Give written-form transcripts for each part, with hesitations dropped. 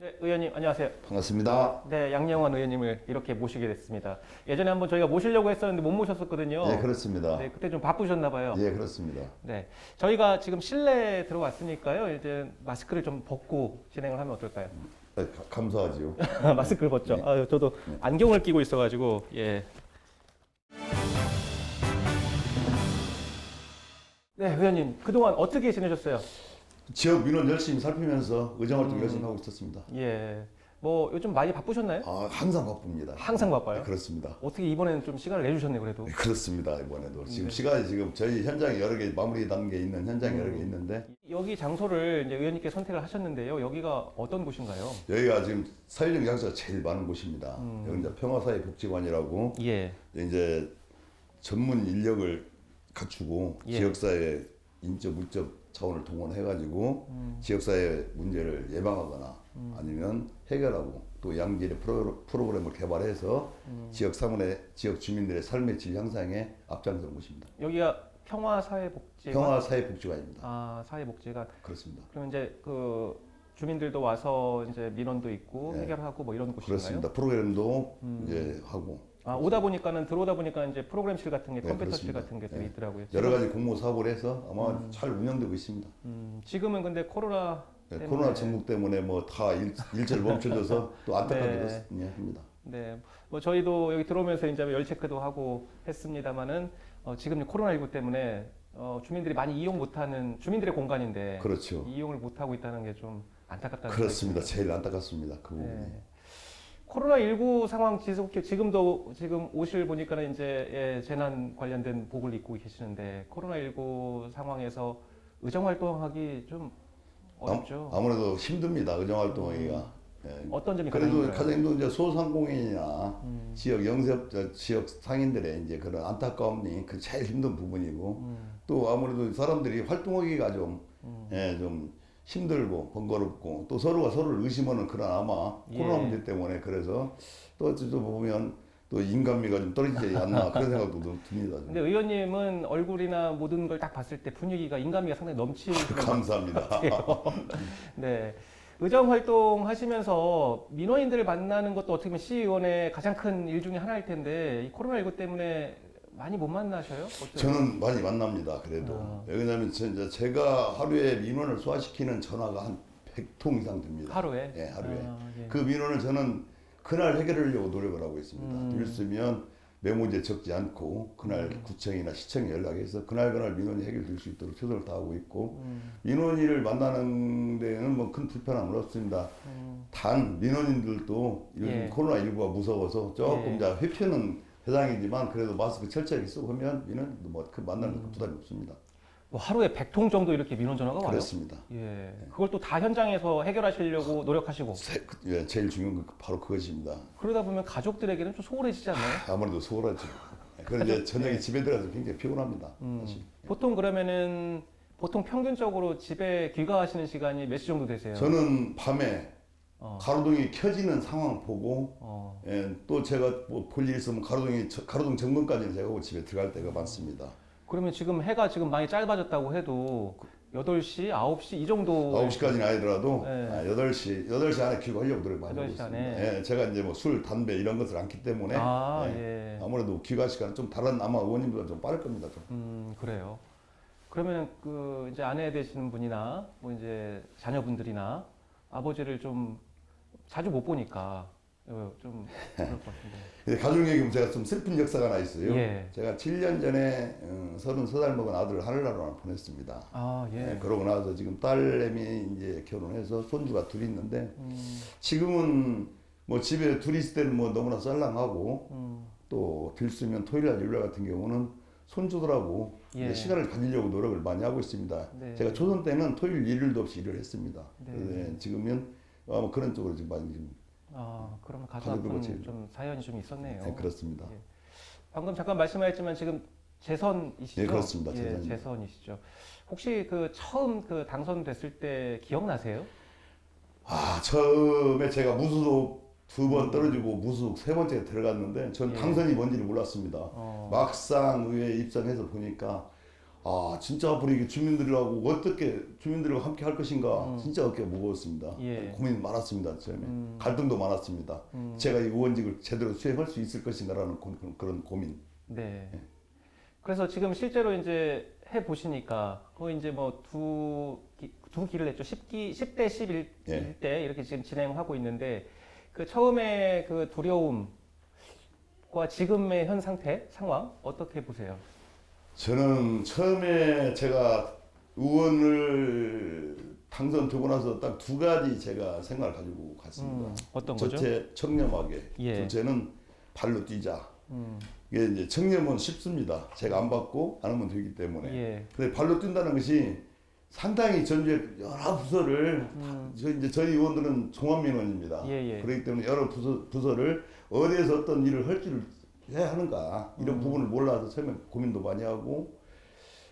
네, 의원님 안녕하세요. 반갑습니다. 네, 양영환 의원님을 이렇게 모시게 됐습니다. 예전에 한번 저희가 모시려고 했었는데 못 모셨었거든요. 예, 그렇습니다. 네, 그때 좀 바쁘셨나 봐요. 예, 그렇습니다. 네, 저희가 지금 실내에 들어왔으니까요. 이제 마스크를 좀 벗고 진행을 하면 어떨까요? 감사하지요. 마스크를 벗죠. 네. 아, 저도 안경을 끼고 있어가지고 예. 네, 의원님 그동안 어떻게 지내셨어요? 지역 민원 열심히 살피면서 의정활동 열심히 하고 있었습니다. 예, 뭐 요즘 많이 바쁘셨나요? 항상 바쁩니다. 항상 바빠요? 네, 그렇습니다. 어떻게 이번에는 좀 시간을 내주셨네요, 그래도. 네, 그렇습니다. 이번에도 지금 시간이 지금 저희 현장에 여러 개 마무리 단계에 있는 현장이 여러 개 있는데 여기 장소를 이제 의원님께 선택을 하셨는데요. 여기가 어떤 곳인가요? 여기가 지금 사회적 약자가 제일 많은 곳입니다. 여기 이제 평화사회복지관이라고 예. 이제 전문 인력을 갖추고 예. 지역사회 인적 물적 차원을 동원해가지고 지역사회 문제를 예방하거나 아니면 해결하고 또 양질의 프로그램을 개발해서 지역 사문의 지역 주민들의 삶의 질 향상에 앞장서는 곳입니다. 여기가 평화사회복지관? 평화사회복지관입니다. 아, 사회복지관. 그렇습니다. 그럼 이제 그 주민들도 와서 이제 민원도 있고 네. 해결하고 뭐 이런 곳인가요? 그렇습니다. 프로그램도 이제 하고 아, 오다 보니까는 들어오다 보니까 이제 프로그램실 같은 게 네, 컴퓨터실 그렇습니다. 같은 게 네. 있더라고요. 여러 가지 공모 사고를 해서 아마 잘 운영되고 있습니다. 지금은 근데 코로나 네, 때문에 코로나 전국 때문에 뭐 다 일절 멈춰져서 또 안타깝게도 합니다. 네, 뭐 저희도 여기 들어오면서 이제 열 체크도 하고 했습니다만은 지금 코로나19 때문에 주민들이 많이 이용 못하는 주민들의 공간인데 그렇죠. 이용을 못하고 있다는 게 좀 안타깝다는 그렇습니다. 제일 안타깝습니다. 그 부분이. 네. 코로나19 상황 지속해 지금도 지금 옷을 보니까는 이제 재난 관련된 복을 입고 계시는데 코로나19 상황에서 의정 활동하기 좀 어렵죠. 아무래도 힘듭니다. 의정활동하기가. 예. 어떤 점이 가장 그래도 힘들어요? 가장 힘든 이제 소상공인이나 지역 영세업 지역 상인들의 이제 그런 안타까움이 그 제일 힘든 부분이고 또 아무래도 사람들이 활동하기가 좀 좀 힘들고 번거롭고 또 서로가 서로를 의심하는 그런 아마 코로나 예. 문제 때문에 그래서 또 어찌도 보면 또 인간미가 좀 떨어지지 않나 그런 생각도 듭니다. 좀. 근데 의원님은 얼굴이나 모든 걸 딱 봤을 때 분위기가 인간미가 상당히 넘치시는 것 감사합니다. 같아요. 네. 의정 활동 하시면서 민원인들을 만나는 것도 어떻게 보면 시의원의 가장 큰 일 중에 하나일 텐데 이 코로나19 때문에 많이 못 만나셔요? 어때요? 저는 많이 만납니다. 그래도 왜냐하면 제가 하루에 민원을 소화시키는 전화가 한 100통 이상 됩니다. 하루에? 예, 하루에. 예. 그 민원을 저는 그날 해결하려고 노력을 하고 있습니다. 들었으면 메모지에 적지 않고 그날 구청이나 시청에 연락해서 그날 민원이 해결될 수 있도록 최선을 다하고 있고 민원인을 만나는 데는 뭐 큰 불편함은 없습니다. 단 민원인들도 요즘 예. 코로나19가 무서워서 조금 예. 이제 회피는 대상이지만 그래도 마스크 철저하게 쓰고 하면 민원인도 뭐 그 만나는 데 부담이 없습니다. 뭐 하루에 100통 정도 이렇게 민원 전화가 와요? 그렇습니다. 예. 그걸 또 다 현장에서 해결하시려고 노력하시고 예, 제일 중요한 건 바로 그것입니다. 그러다 보면 가족들에게는 좀 소홀해지지 않나요? 아무래도 소홀하죠. 그런데 이제 저녁에 집에 들어가서 굉장히 피곤합니다. 사실. 보통 그러면은 보통 평균적으로 집에 귀가하시는 시간이 몇 시 정도 되세요? 저는 밤에 가로등이 켜지는 상황 보고 어. 예, 또 제가 뭐 볼 일 있으면 가로등 점검까지는 제가 하고 집에 들어갈 때가 많습니다. 그러면 지금 해가 지금 많이 짧아졌다고 해도 8시, 9시 이 정도 9시까지는 아니더라도 네. 8시 안에 귀가하려고 노력 많이 하고 8시 있습니다. 안에? 예, 제가 이제 뭐 술, 담배 이런 것을 않기 때문에 예. 아무래도 귀가 시간은 좀 다른 아마 의원님보다 좀 빠를 겁니다. 좀. 그래요. 그러면 그 이제 아내 되시는 분이나 뭐 이제 자녀분들이나 아버지를 좀 자주 못 보니까 좀 그럴 것 같은데. 근데 가족 얘기면 제가 좀 슬픈 역사가 하나 있어요. 예. 제가 7년 전에 33살 먹은 아들을 하늘나라로 하나 보냈습니다. 아, 예. 그러고 나서 지금 딸내미 이제 결혼해서 손주가 둘이 있는데 지금은 뭐 집에 둘이 있을 때는 뭐 너무나 썰랑하고 또 들쓰면 토요일날 일요일 같은 경우는 손주들하고 예. 이제 시간을 가지려고 노력을 많이 하고 있습니다. 네. 제가 초선 때는 토요일 일요일도 없이 일을 했습니다. 네. 그래서 지금은 아마 그런 쪽으로 지금 많이 좀 아, 그러면 가슴 가족들과 아픈 제일- 좀 사연이 좀 있었네요. 네, 그렇습니다. 예. 방금 잠깐 말씀하셨지만 지금 재선이시죠? 네, 그렇습니다. 예, 재선입니다. 재선이시죠. 혹시 그 처음 그 당선됐을 때 기억나세요? 처음에 제가 무소속 2번 떨어지고 무소속 3번째 들어갔는데 전 예. 당선이 뭔지를 몰랐습니다. 어. 막상 의회에 입성해서 보니까 아 진짜 앞으로 이게 주민들하고 어떻게 주민들과 함께 할 것인가 진짜 어깨가 무거웠습니다. 예. 고민 많았습니다. 처음에 갈등도 많았습니다. 제가 이 의원직을 제대로 수행할 수 있을 것인가라는 그런 고민. 네. 그래서 지금 실제로 이제 해 보시니까 거의 이제 뭐 두 기를 했죠. 10대 11대 예. 이렇게 지금 진행하고 있는데 그 처음에 그 두려움과 지금의 현 상황 어떻게 보세요? 저는 처음에 제가 의원을 당선되고 나서 딱 두 가지 제가 생각을 가지고 갔습니다. 어떤 거죠? 첫째 청렴하게, 예. 둘째는 발로 뛰자. 음, 이게 이제 청렴은 쉽습니다. 제가 안 받고 안 하면 되기 때문에. 예. 근데 발로 뛴다는 것이 상당히 전주의 여러 부서를 저희 의원들은 종합민원입니다. 예, 예. 그렇기 때문에 여러 부서를 어디에서 어떤 일을 할 줄을 해야 하는가 이런 부분을 몰라서 처음에 고민도 많이 하고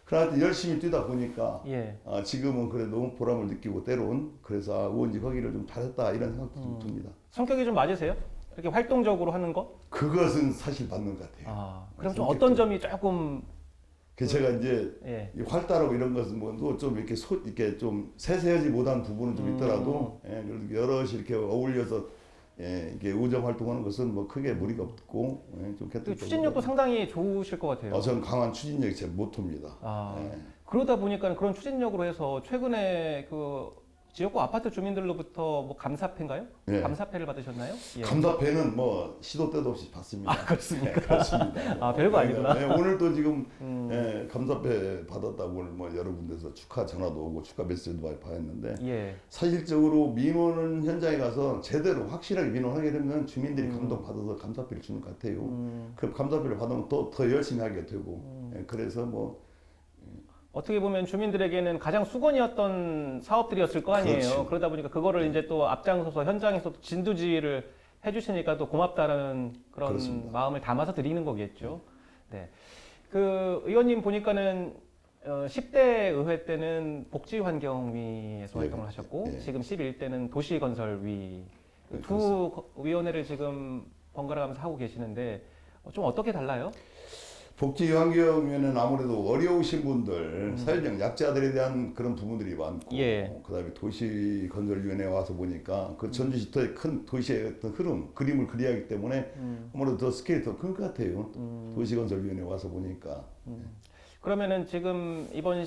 그러나 열심히 뛰다 보니까 예. 지금은 그래도 보람을 느끼고 때론 그래서 의원직 하기를 좀 잘했다 이런 생각도 좀 듭니다. 성격이 좀 맞으세요? 이렇게 활동적으로 하는 거? 그것은 사실 맞는 것 같아요. 아, 그럼 좀 성격적으로. 어떤 점이 조금 그래서 제가 이제 예. 이 활달하고 이런 것은 뭐좀 이렇게 이렇게 좀 세세하지 못한 부분은 좀 있더라도 여럿이 이렇게 어울려서 이게 의정 활동하는 것은 뭐 크게 무리가 없고 좀 그 추진력도 상당히 좋으실 것 같아요. 저는 강한 추진력이 제 모토입니다. 아, 예. 그러다 보니까 그런 추진력으로 해서 최근에 그 지역구 아파트 주민들로부터 뭐 감사패인가요? 예. 감사패를 받으셨나요? 예. 감사패는 뭐 시도 때도 없이 받습니다. 아, 그렇습니까? 네, 그렇습니다. 아, 별거 아니구나. 네, 오늘도 지금 감사패 받았다고 오늘 뭐 여러 군데서 축하 전화도 오고 축하 메시지도 많이 받았는데 예. 사실적으로 민원 현장에 가서 제대로 확실하게 민원하게 되면 주민들이 감동받아서 감사패를 주는 것 같아요. 그 감사패를 받으면 더 열심히 하게 되고 그래서 뭐 어떻게 보면 주민들에게는 가장 수건이었던 사업들이었을 거 아니에요. 그렇지. 그러다 보니까 그거를 이제 또 앞장서서 현장에서 또 진두지휘를 해주시니까 또 고맙다라는 그런 그렇습니다. 마음을 담아서 드리는 거겠죠. 네. 그 의원님 보니까는 10대 의회 때는 복지환경위에서 예, 활동을 하셨고 예. 지금 11대는 도시건설위 네, 두 위원회를 지금 번갈아 가면서 하고 계시는데 좀 어떻게 달라요? 복지환경위원회는 아무래도 어려우신 분들, 사회적 약자들에 대한 그런 부분들이 많고, 예. 그다음에 도시건설위원회 와서 보니까 그 전주시터의 큰 도시의 어떤 흐름, 그림을 그려야 하기 때문에 아무래도 더 스케일이 더 큰 것 같아요. 도시건설위원회 와서 보니까. 그러면은 지금 이번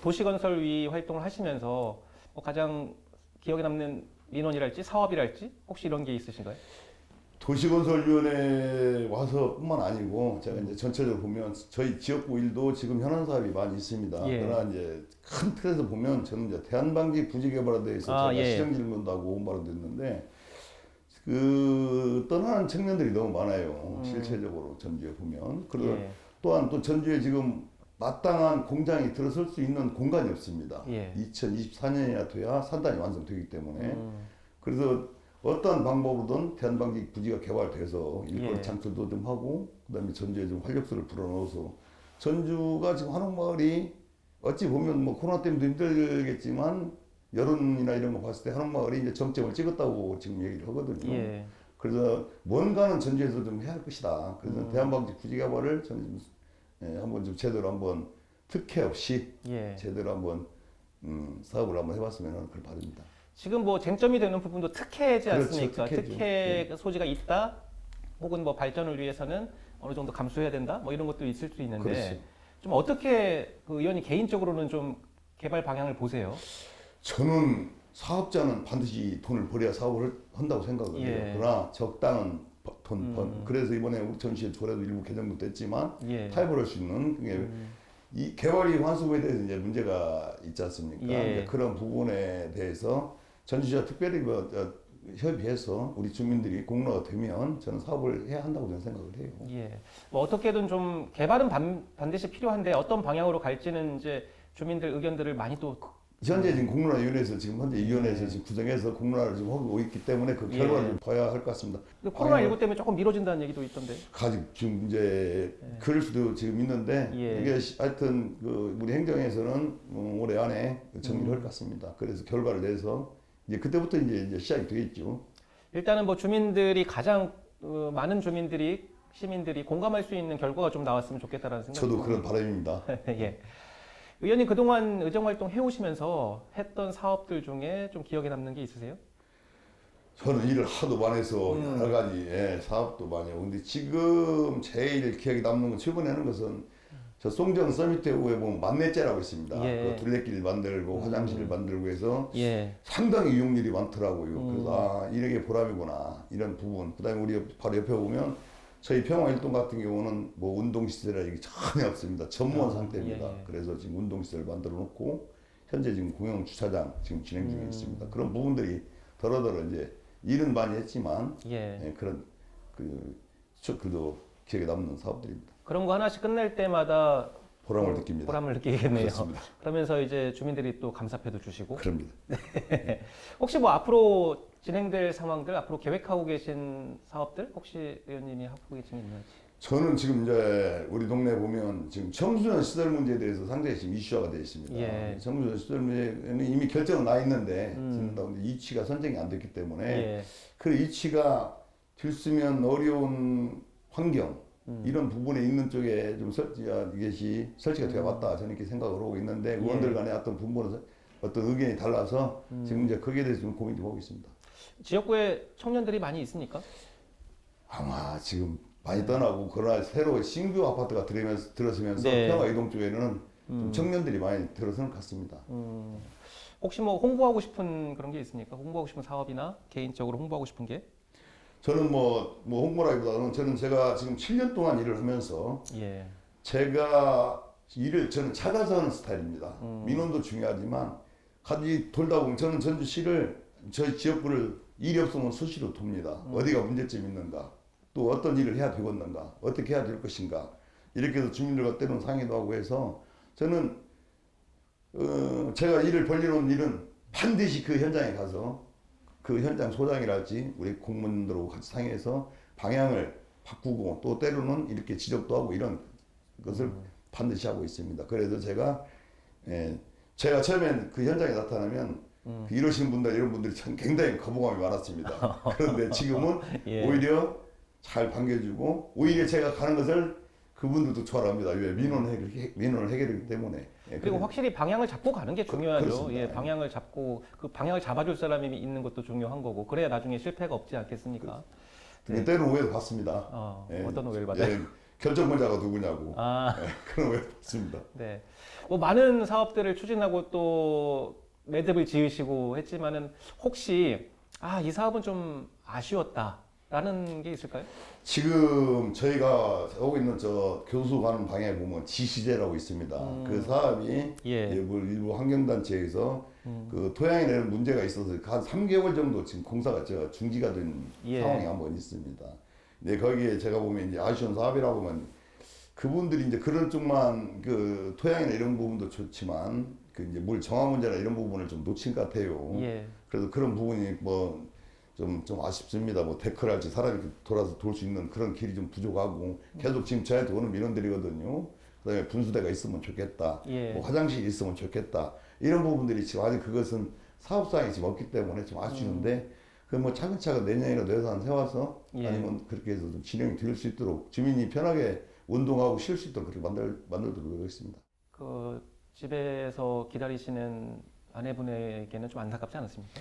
도시건설위 활동을 하시면서 뭐 가장 기억에 남는 민원이랄지 사업이랄지 혹시 이런 게 있으신가요? 도시건설위원회 와서뿐만 아니고 제가 이제 전체적으로 보면 저희 지역구 일도 지금 현안 사업이 많이 있습니다. 예. 그러나 이제 큰 틀에서 보면 저는 이제 대한방지 부지 개발에 대해서 제가 예. 시정 질문도 하고 오바로 됐는데 그 떠나는 청년들이 너무 많아요. 실체적으로 전주에 보면. 그리고 예. 또한 또 전주에 지금 마땅한 공장이 들어설 수 있는 공간이 없습니다. 예. 2024년이나 돼야 산단이 완성되기 때문에 그래서 어떤 방법으로든 대한방지 부지가 개발돼서 일거리 예. 창출도 좀 하고 그다음에 전주에 좀 활력소를 불어넣어서 전주가 지금 한옥마을이 어찌 보면 뭐 코로나 때문에 힘들겠지만 여론이나 이런 거 봤을 때 한옥마을이 이제 정점을 찍었다고 지금 얘기를 하거든요. 예. 그래서 뭔가는 전주에서 좀 해야 할 것이다. 그래서 대한방지 부지 개발을 저는 좀 한번 좀 제대로 한번 특혜 없이 예. 제대로 한번 사업을 한번 해봤으면 그걸 바랍니다. 지금 뭐 쟁점이 되는 부분도 특혜지 그렇죠, 않습니까? 특혜죠. 특혜 소지가 있다, 혹은 뭐 발전을 위해서는 어느 정도 감수해야 된다, 뭐 이런 것도 있을 수 있는데 그렇지. 좀 어떻게 그 의원이 개인적으로는 좀 개발 방향을 보세요? 저는 사업자는 반드시 돈을 벌여야 사업을 한다고 생각을 해요. 예. 그러나 적당한 돈 번. 그래서 이번에 우리 전시회 조례도 일부 개정도 됐지만 예. 타협을 할 수 있는 그게 이 개발이 환수에 대해서 이제 문제가 있지 않습니까? 예. 이제 그런 부분에 대해서 전주시와 특별히 협의해서 우리 주민들이 공로가 되면 저는 사업을 해야 한다고 저는 생각을 해요. 예. 뭐 어떻게든 좀 개발은 반드시 필요한데 어떤 방향으로 갈지는 이제 주민들 의견들을 많이 또 현재 지금 공론화위원회에서 지금 현재 이 위원회에서 지금 구성해서 공론화를 지금 하고 있기 때문에 그 결과를 좀 봐야 할 것 같습니다. 코로나19 때문에 조금 미뤄진다는 얘기도 있던데. 가지 지금 이제 그럴 수도 지금 있는데 예. 이게 하여튼 그 우리 행정에서는 올해 안에 정리를 할 것 같습니다. 그래서 결과를 내서 이제 그때부터 이제 시작이 되겠죠. 일단은 뭐 주민들이 가장 많은 시민들이 공감할 수 있는 결과가 좀 나왔으면 좋겠다라는 생각이 저도 그런 바람입니다. 예. 의원님 그동안 의정활동 해오시면서 했던 사업들 중에 좀 기억에 남는 게 있으세요? 저는 일을 하도 많이 해서 여러 가지 사업도 많이 하고 근데 지금 제일 기억에 남는 건 최근에 하는 것은 저 송정 서미트 후에 보면 만내째라고 있습니다. 예. 그 둘레길 만들고 화장실을 만들고 해서 예. 상당히 이용률이 많더라고요. 그래서 아 이런 게 보람이구나 이런 부분. 그다음에 우리 바로 옆에 보면 저희 평화일동 같은 경우는 뭐 운동시설이 전혀 없습니다. 전무한 상태입니다. 예. 그래서 지금 운동시설 만들어 놓고 현재 지금 공영 주차장 지금 진행 중에 있습니다. 그런 부분들이 더러더러 이제 일은 많이 했지만 예. 그런 그래도 기억에 남는 사업들입니다. 그런 거 하나씩 끝낼 때마다 보람을 느낍니다. 보람을 느끼겠네요. 그렇습니다. 그러면서 이제 주민들이 또 감사패도 주시고. 그럽니다. 혹시 뭐 앞으로 진행될 상황들, 앞으로 계획하고 계신 사업들 혹시 의원님이 하고 계신 게 있는지? 저는 지금 이제 우리 동네 보면 지금 청소년 시설 문제에 대해서 상당히 지금 이슈화가 되어 있습니다. 예. 청소년 시설 문제는 이미 결정은 나 있는데 근데 이치가 선정이 안 됐기 때문에 예. 그 이치가 들쓰면 어려운 환경 이런 부분에 있는 쪽에 좀 설치가 되어 왔다 저는 이렇게 생각을 하고 있는데 의원들 간에 어떤 부분에서 어떤 의견이 달라서 지금 이제 거기에 대해서 좀 고민이 되고 있습니다. 지역구에 청년들이 많이 있습니까? 아마 지금 많이 떠나고 그러나 새로 신규 아파트가 들어서면서 네. 평화이동 쪽에는 좀 청년들이 많이 들어서는 것 같습니다. 혹시 뭐 홍보하고 싶은 그런 게 있습니까? 홍보하고 싶은 사업이나 개인적으로 홍보하고 싶은 게? 저는 뭐 홍보라기보다는 제가 지금 7년 동안 일을 하면서 예. 저는 찾아서 하는 스타일입니다. 민원도 중요하지만 같이 돌다 보면 저는 전주시를 저희 지역구를 일이 없으면 수시로 돕니다. 어디가 문제점이 있는가 또 어떤 일을 해야 되겠는가 어떻게 해야 될 것인가 이렇게 해서 주민들과 때로는 상의도 하고 해서 저는 제가 일을 벌려놓은 일은 반드시 그 현장에 가서 그 현장 소장이랄지 우리 공무원들하고 같이 상의해서 방향을 바꾸고 또 때로는 이렇게 지적도 하고 이런 것을 반드시 하고 있습니다. 그래서 제가 처음엔 그 현장에 나타나면 그 이러시는 분들 이런 분들이 참 굉장히 거부감이 많았습니다. 그런데 지금은 예. 오히려 잘 반겨주고 오히려 제가 가는 것을 그분들도 좋아합니다. 왜 민원을 해결하기 때문에. 그리고 확실히 방향을 잡고 가는 게 중요하죠. 그렇습니다. 예, 방향을 잡고 그 방향을 잡아줄 사람이 있는 것도 중요한 거고 그래야 나중에 실패가 없지 않겠습니까? 네. 때로는 오해도 받습니다. 어떤 오해를 받아요? 결정권자가 누구냐고 아, 그런 오해 받습니다. 네. 뭐 많은 사업들을 추진하고 또 매듭을 지으시고 했지만은 혹시 이 사업은 좀 아쉬웠다라는 게 있을까요? 지금 저희가 하고 있는 저 교수 가는 방향에 보면 지시제라고 있습니다. 그 사업이 예. 일부 환경단체에서 그 토양에 대한 문제가 있어서 한 3개월 정도 지금 공사가 중지가 된 예. 상황이 한번 있습니다. 근데 거기에 제가 보면 이제 아쉬운 사업이라고 하면 그분들이 이제 그런 쪽만 그 토양이나 이런 부분도 좋지만 그 이제 물 정화 문제나 이런 부분을 좀 놓친 것 같아요. 예. 그래서 그런 부분이 뭐 좀 아쉽습니다. 뭐 데크랄지 사람이 돌아서 돌 수 있는 그런 길이 좀 부족하고 계속 지금 저한테 오는 민원들이거든요. 그다음에 분수대가 있으면 좋겠다. 예. 뭐 화장실이 있으면 좋겠다. 이런 부분들이 지금 아직 그것은 사업사항이 지금 없기 때문에 좀 아쉬운데 그 뭐 차근차근 내년이라도 예산 세워서 예. 아니면 그렇게 해서 좀 진행이 될 수 있도록 주민이 편하게 운동하고 쉴 수 있도록 그렇게 만들도록 하겠습니다. 그 집에서 기다리시는 아내분에게는 좀 안타깝지 않습니까?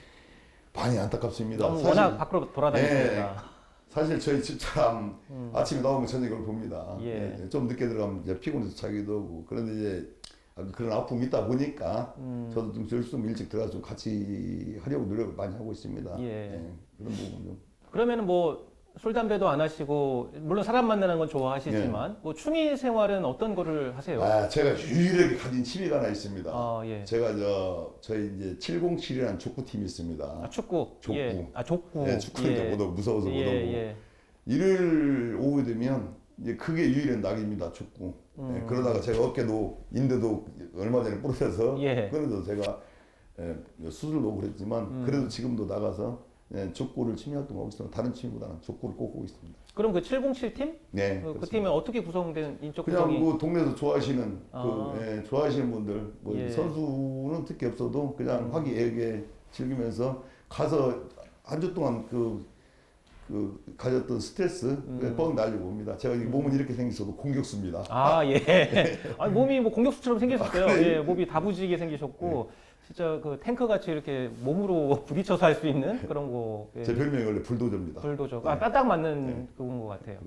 많이 안타깝습니다. 너무 워낙 밖으로 돌아다니니까. 사실 저희 집사람 아침에 나오면 저녁에 그걸 봅니다. 예. 좀 늦게 들어가면 이제 피곤해서 자기도 하고 그런데 이제 그런 아픔이 있다 보니까 저도 좀 될 수 있으면 일찍 들어가서 좀 같이 하려고 노력을 많이 하고 있습니다. 예. 그런 부분 좀. 그러면은 뭐 술 담배도 안 하시고 물론 사람 만나는 건 좋아하시지만 뭐 취미 생활은 어떤 거를 하세요? 제가 유일하게 가진 취미가 하나 있습니다. 예. 제가 저희 이제 707이라는 족구팀이 있습니다. 축구. 족구. 예. 족구. 네, 축구는 이제 못 하고 무서워서 못 하고. 예. 일을 오게 되면 이제 그게 유일한 낙입니다. 축구. 그러다가 제가 어깨도 인대도 얼마 전에 부러져서 예. 그래서 제가 수술도 오고 그랬지만 그래도 지금도 나가서 족구를 취미 활동하고 있습니다. 다른 취미보다는 족구를 꼭 하고 있습니다. 그럼 그 707팀? 네. 그 그렇습니다. 팀은 어떻게 구성된 인적 그냥 구성이? 뭐 동네에서 좋아하시는 아. 좋아하시는 분들 뭐 예. 선수는 특히 없어도 그냥 화기애애하게 즐기면서 가서 한 주 동안 가졌던 스트레스 뻥 날리고 옵니다. 제가 이 몸은 이렇게 생겼어도 공격수입니다. 아, 예. 아니, 몸이 뭐 공격수처럼 생기셨어요. 그래요? 예, 몸이 다부지게 생기셨고, 진짜 그 탱크 같이 이렇게 몸으로 부딪혀서 할 수 있는 그런 거. 예. 제 별명이 원래 불도저입니다. 불도저. 아, 딱 맞는 그건 것 같아요.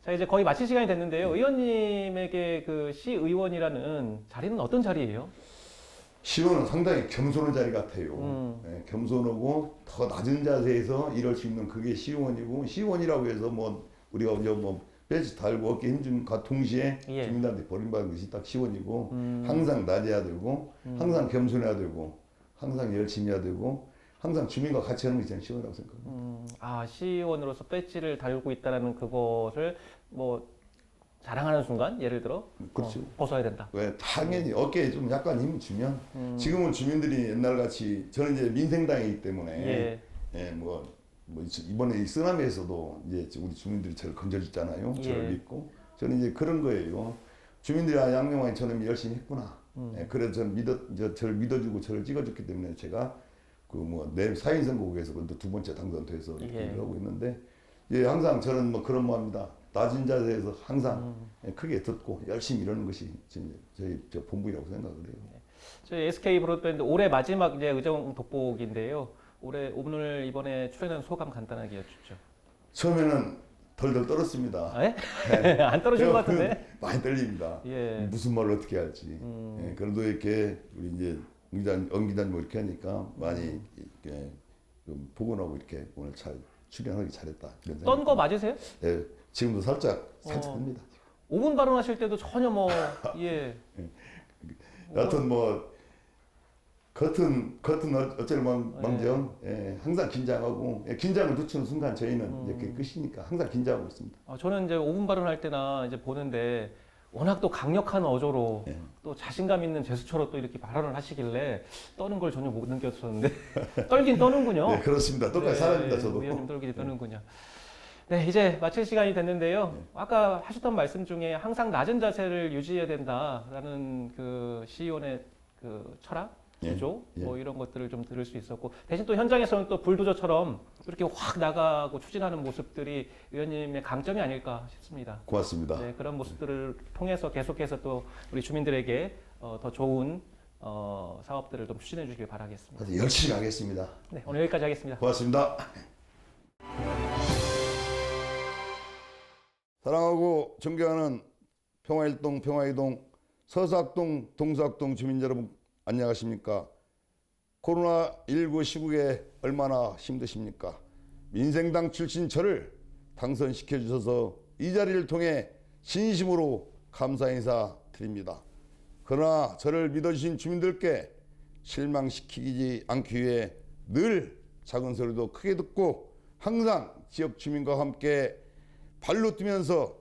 자, 이제 거의 마칠 시간이 됐는데요. 의원님에게 그 시의원이라는 자리는 어떤 자리예요? 시의원은 상당히 겸손한 자리 같아요. 예, 겸손하고 더 낮은 자세에서 일할 수 있는 그게 시의원이고, 시의원이라고 해서 뭐 우리가 뭐 배지 달고 어깨 힘준과 동시에 예. 주민들한테 버림받는 것이 딱 시의원이고, 항상 낮아야 되고, 항상 겸손해야 되고, 항상 열심히 해야 되고, 항상 주민과 같이 하는 게 저는 시의원이라고 생각합니다. 아, 시의원으로서 배지를 달고 있다는 그것을 뭐 자랑하는 순간, 예를 들어 그렇죠. 벗어야 된다. 왜 당연히 어깨에 좀 약간 힘을 주면, 지금은 주민들이 옛날 같이, 저는 이제 민생당이기 때문에 예. 예, 뭐 이번에 이 쓰나미에서도 이제 우리 주민들이 저를 건져줬잖아요. 저를 예. 믿고. 저는 이제 그런 거예요. 주민들이 양명환이 저는 열심히 했구나. 예, 그래서 저를 믿어주고 저를 찍어줬기 때문에 제가 그 뭐 내 사인 선거구에서 그래도 두 번째 당선돼서 이렇게 예. 일을 하고 있는데, 예, 항상 저는 뭐 그런 마음입니다. 낮은 자세에서 항상 예, 크게 듣고 열심히 이러는 것이 지금 저희 본부라고 생각을 해요. 저희 SK 브로드밴드 올해 마지막 이제 의정 돋보기인데요. 오늘 이번에 출연한 소감 간단하게 여쭙죠. 처음에는 덜덜 떨었습니다. 아, 예? 안 떨어진 것 같은데? 많이 떨립니다. 예. 무슨 말을 어떻게 할지. 예, 그래도 이렇게 우리 이제 엄기단 뭐 이렇게 하니까 많이 이렇게 좀 복원하고 이렇게 오늘 잘 출연하기 잘했다. 이런 떤 거 생각이 맞으세요? 듭니다. 예, 지금도 살짝 합니다. 5분 발언하실 때도 전혀 뭐, 예. 여하튼 뭐 겉은 어쩔 망정, 예, 항상 긴장하고, 예, 긴장을 늦추는 순간 저희는 이렇게 끝이니까 항상 긴장하고 있습니다. 저는 이제 5분 발언할 때나 이제 보는데 워낙 또 강력한 어조로 예. 또 자신감 있는 제스처로 또 이렇게 발언을 하시길래 떠는 걸 전혀 못 느꼈었는데 떨긴 떠는군요. 네, 그렇습니다. 똑같이 사람입니다, 저도. 의원님 떨긴 떠는군요. 네, 이제 마칠 시간이 됐는데요. 아까 하셨던 말씀 중에 항상 낮은 자세를 유지해야 된다라는 그 시의원의 그 철학, 구조, 예. 뭐 이런 것들을 좀 들을 수 있었고, 대신 또 현장에서는 또 불도저처럼 이렇게 확 나가고 추진하는 모습들이 의원님의 강점이 아닐까 싶습니다. 고맙습니다. 네, 그런 모습들을 통해서 계속해서 또 우리 주민들에게 더 좋은 사업들을 좀 추진해 주길 바라겠습니다. 아주 열심히 하겠습니다. 네, 오늘 여기까지 하겠습니다. 고맙습니다. 사랑하고 존경하는 평화일동, 평화이동, 서사학동, 동사학동 주민 여러분 안녕하십니까? 코로나19 시국에 얼마나 힘드십니까? 민생당 출신 저를 당선시켜 주셔서 이 자리를 통해 진심으로 감사 인사 드립니다. 그러나 저를 믿어주신 주민들께 실망시키지 않기 위해 늘 작은 소리도 크게 듣고 항상 지역 주민과 함께 발로 뛰면서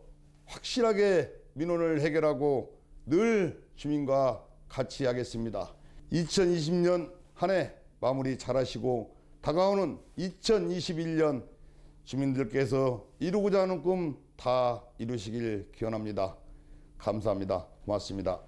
확실하게 민원을 해결하고 늘 주민과 같이 하겠습니다. 2020년 한 해 마무리 잘하시고 다가오는 2021년 주민들께서 이루고자 하는 꿈 다 이루시길 기원합니다. 감사합니다. 고맙습니다.